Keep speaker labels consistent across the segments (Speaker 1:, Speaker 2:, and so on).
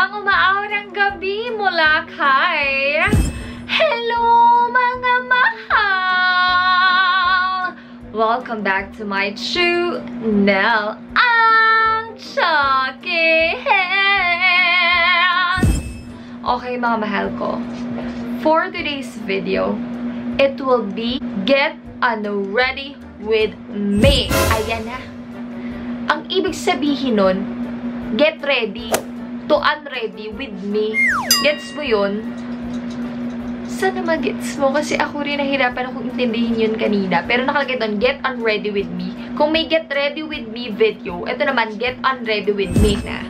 Speaker 1: Magandang umaarang gabi mula kay... Hello mga mahal! Welcome back to my channel, ang Chucky Hands! Okay mga mahal ko, for today's video, it will be Get Unready with Me. Ayan na. Ang ibig sabihin nun, get ready to unready with me. Gets mo yun? Sana mag-gets mo kasi ako rin nahirapan akong intindihin yun kanina. Pero nakalagay doon, get unready with me. Kung may get ready with me video, ito naman, get unready with me na.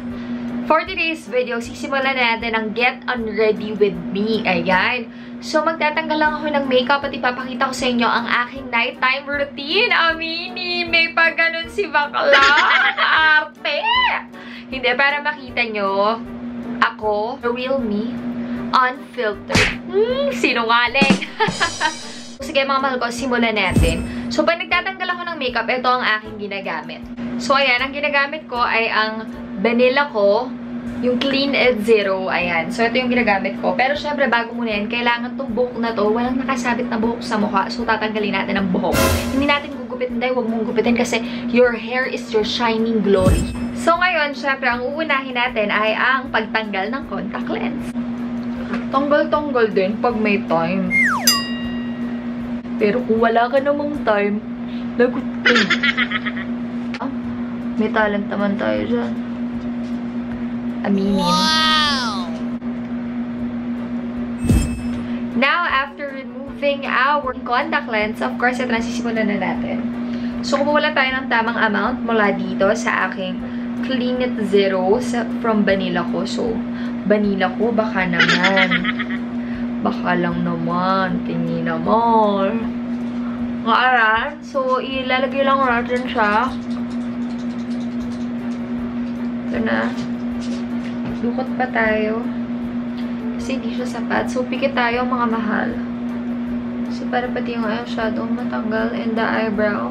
Speaker 1: For today's video, sisimulan natin ang get unready with me. Ayan. So, magtatanggal lang ako ng makeup at ipapakita ko sa inyo ang aking nighttime routine. Amini, may pa ganun si bakla. Arte! Hindi, para makita nyo, ako, the real me, unfiltered. Sinungaling. Sige mga mahal ko, simulan natin. So, pag nagtatanggal ako ng makeup, ito ang aking ginagamit. So, ayan, ang ginagamit ko ay ang Banila ko, yung Clean & Zero, ayan. So, ito yung ginagamit ko. Pero, syempre, bago muna yan, kailangan tong buhok na to, walang nakasabit na buhok sa mukha. So, tatanggalin natin ang buhok. Hindi natin gugupitin, dahil huwag mong gugupitin kasi your hair is your shining glory. So, ngayon, syempre, ang uunahin natin ay ang pagtanggal ng contact lens. Tanggal-tanggal din pag may time. Pero kung wala ka namang time, lagot ka. May talent naman tayo dyan. Aminin. Wow! Now, after removing our contact lens, of course, ito nasisimulan na natin. So, kumuha tayo ng tamang amount mula dito sa aking Clean & Zero from Banila ko. So, Banila ko, baka naman. Baka lang naman. Tingin naman. Ngayon, so, ilalagay lang natin siya. Ito na. Lukot pa tayo. Kasi hindi siya sapat. So, pikit tayo mga mahal. So, para pati yung eyeshadow matanggal and the eyebrow.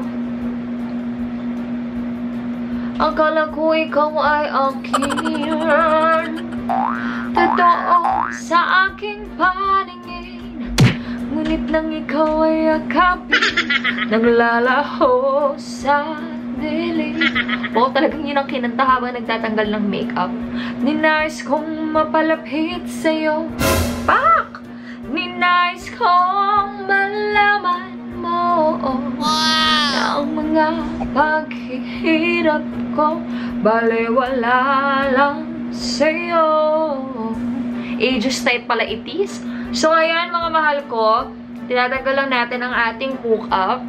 Speaker 1: Akala ko ikaw ay akin. Totoo sa aking paningin. Ngunit nang ikaw ay akapin, naglalaho sa dilim. Oo, talagang yun ang kinanta habang nagtatanggal ng makeup. Ninais kong mapalapit sa'yo. Pak! Ninais kong malaman mo na ang mga paghihirap ko balewala lang sa'yo. Ages type pala it is. So, ayan mga mahal ko, tinatanggal lang natin ang ating hook-up.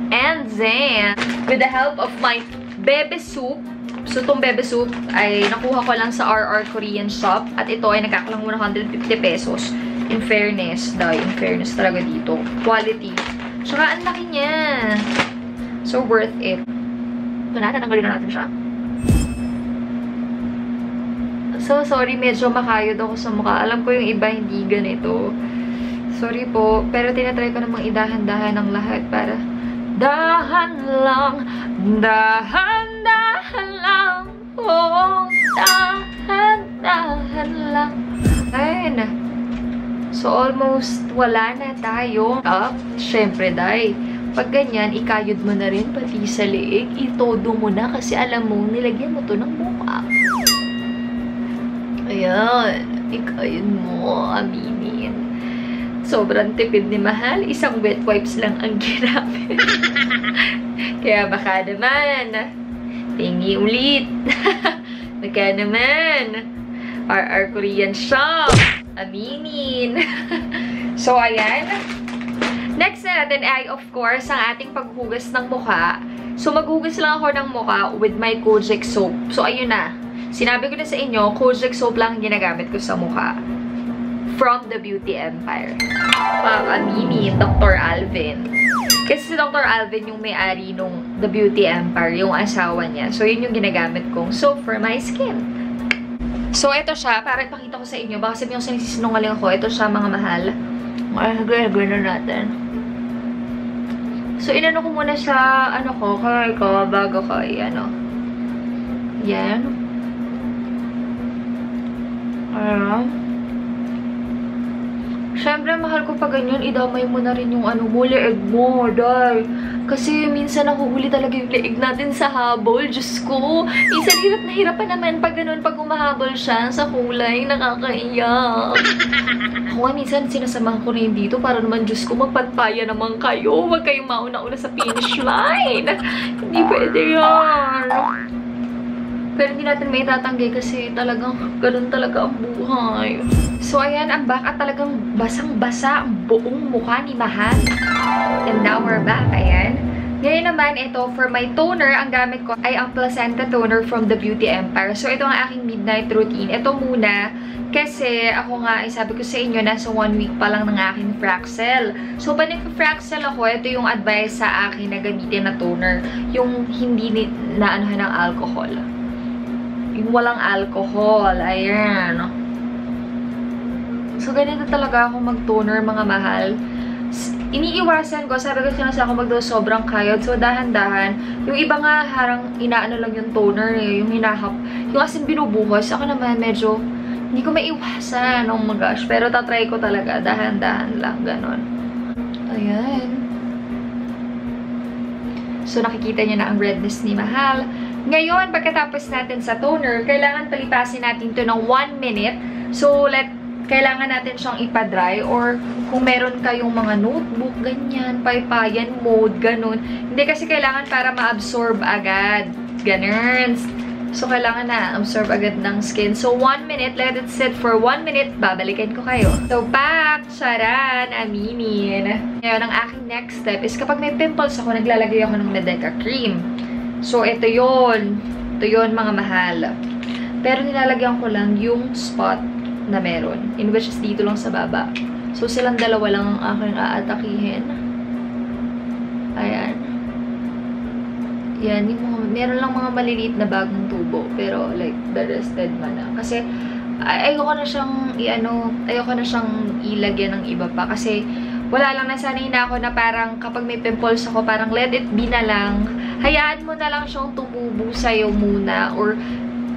Speaker 1: And then, with the help of my Bebe Soup, so itong Bebe Soup ay nakuha ko lang sa RR Korean Shop. At ito ay nagkakalang muna 150 pesos. In fairness, in fairness talaga dito. Quality. Tsaka, ang laki niya. So, worth it. Ito na, tatanggalin na natin siya. So, sorry, medyo makayod ako sa mukha. Alam ko yung iba hindi ganito. Sorry po. Pero tinatry ko namang idahan-dahan ng lahat para dahan lang, dahan-dahan lang, oh, dahan-dahan lang. Ayun. So, almost wala na tayo. Siyempre, day. Pag ganyan, ikayod mo na rin pati sa liig. Itodo mo na kasi alam mo, nilagyan mo to ng mukha. Ayan. Ikayod mo, aminin. Sobrang tipid ni mahal. Isang wet wipes lang ang ginamit. Kaya baka naman. Tingi ulit. Baka naman. RR Korean Shop. Aminin. So, ayan. Next na natin ay, of course, ang ating paghugas ng mukha. So, maghugas lang ako ng mukha with my Kojic soap. So, ayun na. Sinabi ko na sa inyo, Kojic soap lang ginagamit ko sa mukha. From the Beauty Empire. Amini, Dr. Alvin. Kasi si Dr. Alvin yung may-ari nung The Beauty Empire, yung asawa niya. So, yun yung ginagamit kong soap for my skin. So, ito siya. Para ipakita ko sa inyo. Baka sabihin ko sa nagsisinungaling ako. Ito siya, mga mahal. Magagay na natin. So, inano ko muna sa, kay ko, bago ko, yan. Siyempre, mahal ko pa ganyan, idamay mo na rin yung leeg mo, day. Kasi minsan nahuhuli talaga yung leeg natin sa habol. Diyos ko, minsan hirap na hirap pa naman pag ganun, pag umahabol siya sa kulay, nakakaiyak. Ako nga, minsan sinasamahan ko na yun dito para naman, Diyos ko, magpatpaya naman kayo. Huwag kayong mauna-una sa finish line. Hindi pwede yan. Pero hindi natin may tatanggi kasi talagang ganun talaga ang buhay. So, ayan, ang back at talagang basang-basa ang buong mukha ni Mahal. And now we're back, ayan. Ngayon naman, ito, for my toner, ang gamit ko ay ang Placenta Toner from the Beauty Empire. So, ito ang aking midnight routine. Ito muna, kasi ako nga, sabi ko sa inyo, nasa 1 week pa lang ng aking Fraxel. So, pag nag-Fraxel ako, ito yung advice sa akin na gamitin na toner. Yung hindi na-anuhan ng alcohol. Yung walang alcohol. Ayan. So, ganito talaga ako mag-toner, mga mahal. Iniiwasan ko, sabi ko sinasa ako magdaw sobrang kayod. So, dahan-dahan. Yung iba nga, harang inaano lang yung toner eh. Yung hinahap. Yung asin binubuhos. Ako naman, medyo hindi ko maiwasan. Oh my gosh. Pero tatry ko talaga. Dahan-dahan lang. Ganon. Ayan. So, nakikita niyo na ang redness ni Mahal. Ngayon, pagkatapos natin sa toner, kailangan palipasin natin ito ng 1 minute. So, kailangan natin siyang ipa-dry or kung meron kayong mga notebook, ganyan, paypayan mode, ganun. Hindi kasi kailangan para ma-absorb agad. Ganun. So, kailangan na absorb agad ng skin. So, 1 minute, let it sit for 1 minute, babalikan ko kayo. So, pak! Charan! Aminin! Ngayon, ang aking next step is kapag may pimples ako, naglalagay ako ng Ledeca cream. So, ito yon. Ito yon, mga mahal. Pero nilalagyan ko lang yung spot na meron. In which is dito lang sa baba. So, silang dalawa lang ang aking aatakihin. Ayan. Yan. Meron lang mga maliliit na bagong tubo. Pero, like, the rest dead man na. Kasi, ayoko na siyang ayoko na siyang ilagyan ng iba pa. Kasi, wala lang, nasanay na ako na parang kapag may pimples ako, parang let it be na lang. Hayaan mo na lang siyang tumubo sa'yo muna.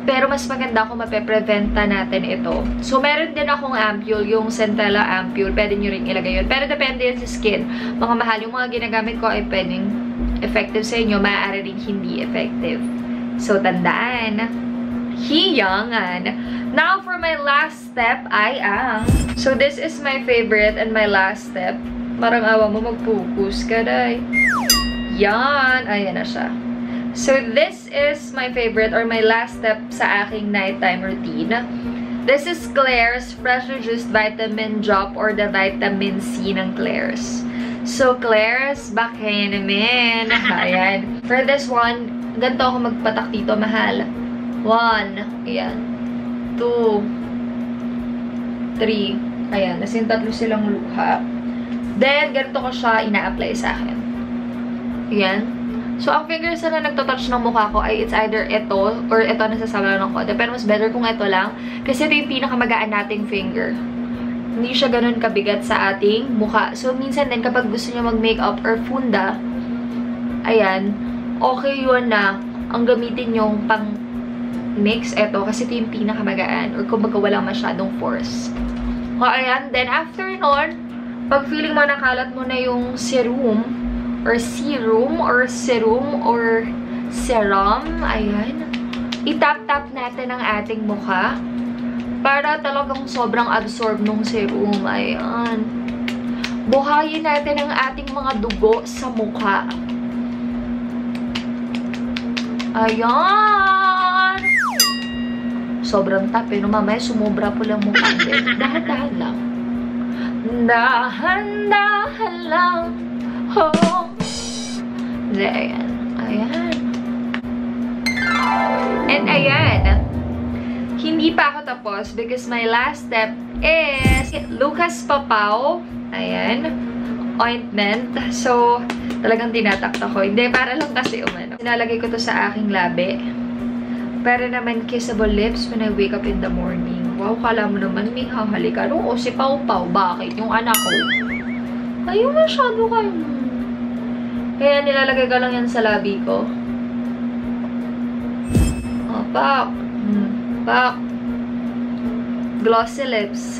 Speaker 1: Pero mas maganda kung mape-preventa natin ito. So, meron din akong ampule, yung Centella ampule. Pwede nyo rin ilagay yun. Pero depende yun sa skin. Mga mahal, yung mga ginagamit ko ay pwedeng effective sa inyo. Maaari rin hindi effective. So, tandaan. Hiyangan. Now, for my last step ay ang... So, this is my favorite and my last step. Marang awa mo, mag-focus ka, day. Yan. Ayan na siya. So, this is my favorite or my last step sa aking nighttime routine. This is Klairs Fresh Reduced Vitamin Drop or the Vitamin C ng Klairs. So, Klairs, back kayo naman. Ayan. For this one, ganito ako magpatak dito, mahal. 1. Ayan. 2. 3. Ayan. As in, 3 silang luha. Then, ganito ko siya ina-apply sa akin. Ayan. So, ang fingers na nagtotouch ng mukha ko ay it's either ito or ito nasasama lang ng konti. Pero mas better kung ito lang. Kasi ito yung pinakamagaan nating finger. Hindi siya ganun kabigat sa ating mukha. So, minsan din kapag gusto nyo mag-makeup or funda, ayan, okay yun na ang gamitin yung pang-mix ito kasi ito yung pinakamagaan or kumbaga walang masyadong force. O, ayan. Then, after nun, pag feeling mo nakalat mo na yung serum, ayan, itap-tap natin ang ating mukha para talagang sobrang absorb nung serum. Ayan. Buhayin natin ang ating mga dugo sa mukha. Ayan. Sobrang tap eh. No, mamaya sumobra po lang mukha. Dahan-dahan lang. Dahan-dahan lang. Oh. Ayan. Ayan. And ayan. Hindi pa ako tapos because my last step is Lucas Papaw. Ayan. Ointment. So, talagang tinatakta ko. Hindi, para lang kasi umano. Sinalagay ko to sa aking labi. Para naman kissable lips when I wake up in the morning. Wow, kala mo naman may hahalikan. Oo, si Pau Pau. Bakit? Yung anak ko. Ayun, masyado kayo. Kaya nilalagay ko lang yan sa labi ko. Oh, pak. Pak. glossy lips.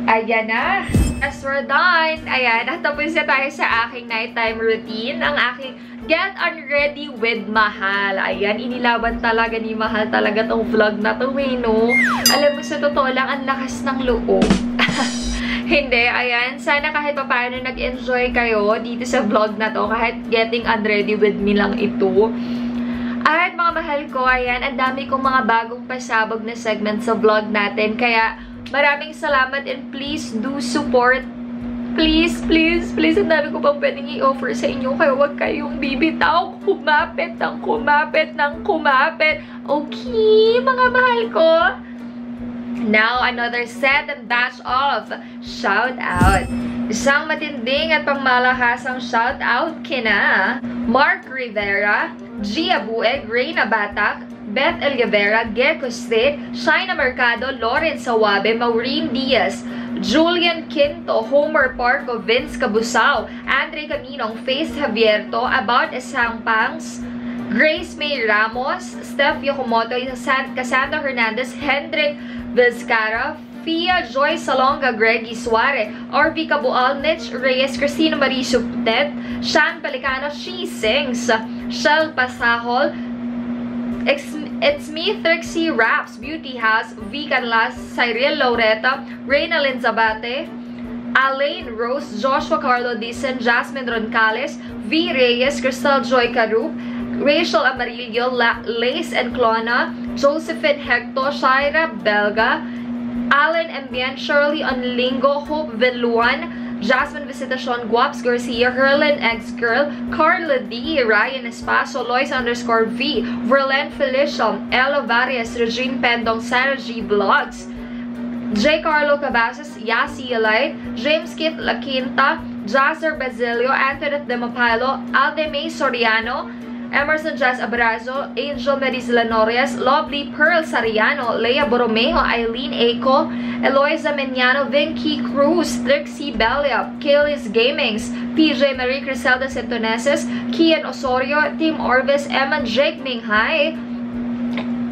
Speaker 1: Ayan na. As we're done, ayan, natapos na tayo sa aking nighttime routine. Ang aking Get Unready with Mahal. Ayan, inilaban talaga ni Mahal talaga tong vlog na to, no? Alam mo, sa totoo lang, ang lakas ng loob. Hindi, ayan. Sana kahit paano nag-enjoy kayo dito sa vlog na to. Kahit getting unready with me lang ito. At mga mahal ko, ayan, ang dami kong mga bagong pasabog na segment sa vlog natin. Kaya, maraming salamat and please do support. Please, please, please. Ang dami ko pang pwedeng i-offer sa inyo. Kaya huwag kayong bibitaw. Kumapit ng kumapit ng kumapit. Okay, mga mahal ko. Now, another set and batch of shout out. Isang matinding at pangmalakasang shout out kina Mark Rivera, Gia Bueg, Reyna Batak, Beth Elguevera, Gecko State, Shaina Mercado, Lawrence Sawabe, Maureen Diaz, Julian Quinto, Homer Parco, Vince Cabusao, Andre Caminong, Faith Javierto, About Esangpangs, Grace May Ramos, Steph Yokomoto, Cassandra Hernandez, Hendrik Vizcara, Fia Joy Salonga, Greggy Suare, RV Cabual, Nitch Reyes, Cristina Marie Suptet, Shan Pelicano, She Sings, Shell Pasahol, It's Me, Trixie Raps, Beauty House, V. Canlas, Cyril Laureta, Reyna Linzabate, Alain Rose, Joshua Carlo Dicen, Jasmine Roncales, V. Reyes, Crystal Joy Carup, Rachel Amarillo, Lace and Clona, Josephine Hector, Shaira Belga, Alan Mbien, Shirley Onlingo, Hope Vinluan, Jasmine Visitacion, Guaps Garcia, Herlin X Girl, Carla D, Ryan Espaso, Lois _V, Verlen Felicia, Ella Varias, Regine Pendong, Sarah G Vlogs, J. Carlo Cavazos, Yasi Alay, James Kit La Quinta, Jasser Basilio, Antoinette De Mapalo, Aldemay Soriano, Emerson Jazz Abrazo, Angel Maris Lanorias, Lovely Pearl Sariano, Leia Borromeo, Eileen Aco, Eloisa Meniano, Vinky Cruz, Trixie Belia, Kaylis Gamings, PJ Marie Criselda Centoneses, Kian Osorio, Tim Orvis, Emma Jake Minghay,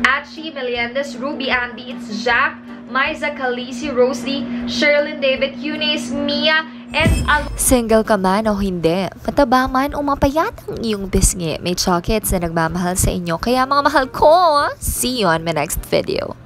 Speaker 1: Achi Meliendez, Ruby Andy, it's Jack, Maiza Calisi, Rosie, Sherlyn David, Eunice, Mia, and
Speaker 2: single ka man o hindi, mataba man o mapayat ang iyong bisngi, may chocolates na nagmamahal sa inyo. Kaya mga mahal ko, see you on my next video.